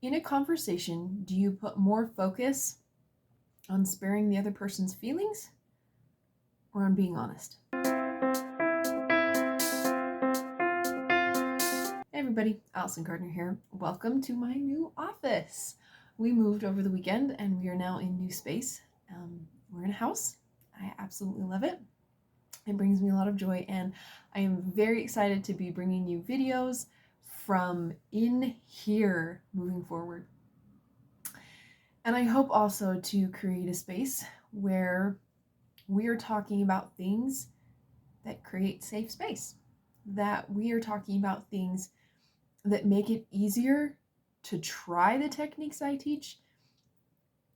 In a conversation, do you put more focus on sparing the other person's feelings or on being honest? Hey everybody, Allison Gardner here. Welcome to my new office. We moved over the weekend and we are now in new space. We're in a house. I absolutely love it. It brings me a lot of joy, and I am very excited to be bringing you videos from in here moving forward. And I hope also to create a space where we are talking about things that create safe space, that we are talking about things that make it easier to try the techniques I teach,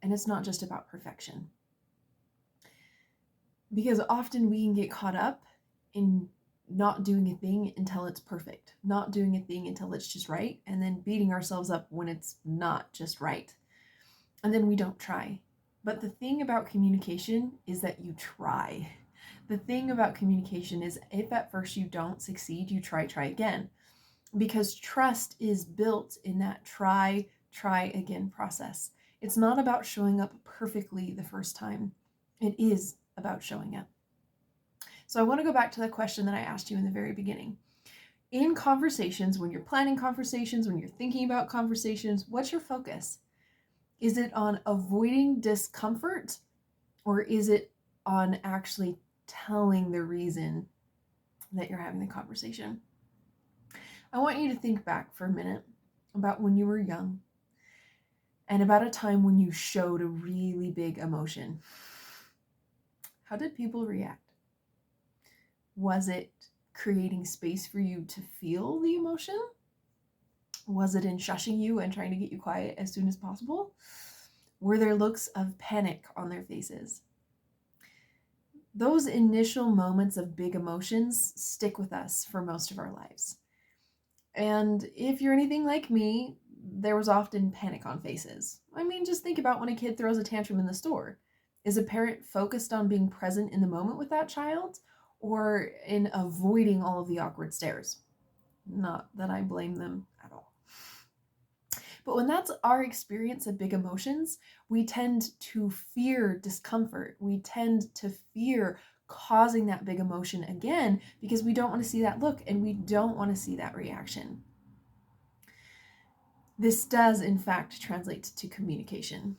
and it's not just about perfection. Because often we can get caught up in not doing a thing until it's perfect, not doing a thing until it's just right, and then beating ourselves up when it's not just right. And then we don't try. But the thing about communication is that you try. The thing about communication is if at first you don't succeed, you try again. Because trust is built in that try again process. It's not about showing up perfectly the first time. It is about showing up. So I want to go back to the question that I asked you in the very beginning. In conversations, when you're planning conversations, when you're thinking about conversations, what's your focus? Is it on avoiding discomfort, or is it on actually telling the reason that you're having the conversation? I want you to think back for a minute about when you were young and about a time when you showed a really big emotion. How did people react? Was it creating space for you to feel the emotion? Was it in shushing you and trying to get you quiet as soon as possible? Were there looks of panic on their faces? Those initial moments of big emotions stick with us for most of our lives. And if you're anything like me, there was often panic on faces. I mean, just think about when a kid throws a tantrum in the store. Is a parent focused on being present in the moment with that child, or in avoiding all of the awkward stares? Not that I blame them at all. But when that's our experience of big emotions, we tend to fear discomfort. We tend to fear causing that big emotion again because we don't want to see that look and we don't want to see that reaction. This does, in fact, translate to communication,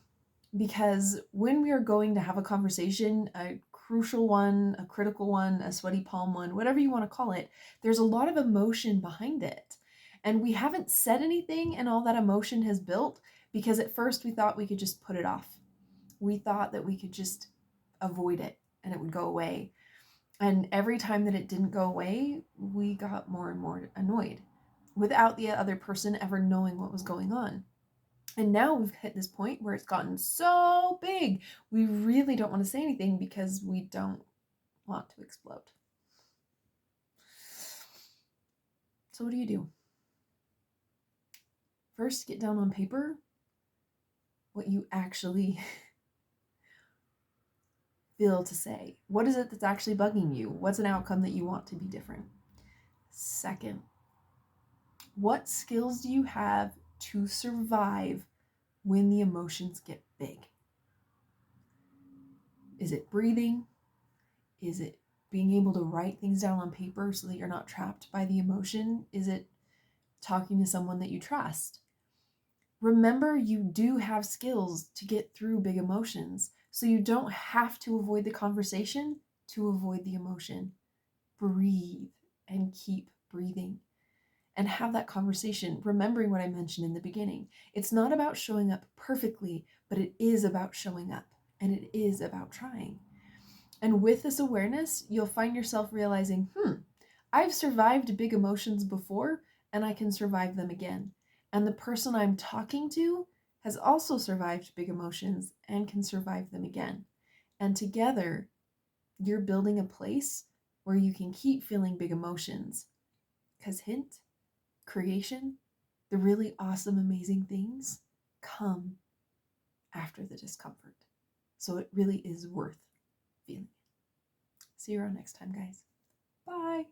because when we are going to have a conversation, a crucial one, a critical one, a sweaty palm one, whatever you want to call it, there's a lot of emotion behind it. And we haven't said anything, and all that emotion has built because at first we thought we could just put it off. We thought that we could just avoid it and it would go away. And every time that it didn't go away, we got more and more annoyed without the other person ever knowing what was going on. And now we've hit this point where it's gotten so big, we really don't want to say anything because we don't want to explode. So what do you do? First, get down on paper what you actually feel to say. What is it that's actually bugging you? What's an outcome that you want to be different? Second, what skills do you have to survive when the emotions get big? Is it breathing? Is it being able to write things down on paper so that you're not trapped by the emotion? Is it talking to someone that you trust? Remember, you do have skills to get through big emotions, so you don't have to avoid the conversation to avoid the emotion. Breathe and keep breathing and have that conversation, remembering what I mentioned in the beginning. It's not about showing up perfectly, but it is about showing up, and it is about trying. And with this awareness, you'll find yourself realizing, I've survived big emotions before, and I can survive them again. And the person I'm talking to has also survived big emotions and can survive them again. And together, you're building a place where you can keep feeling big emotions. Because hint, creation, the really awesome, amazing things come after the discomfort. So it really is worth feeling. See you around next time, guys. Bye.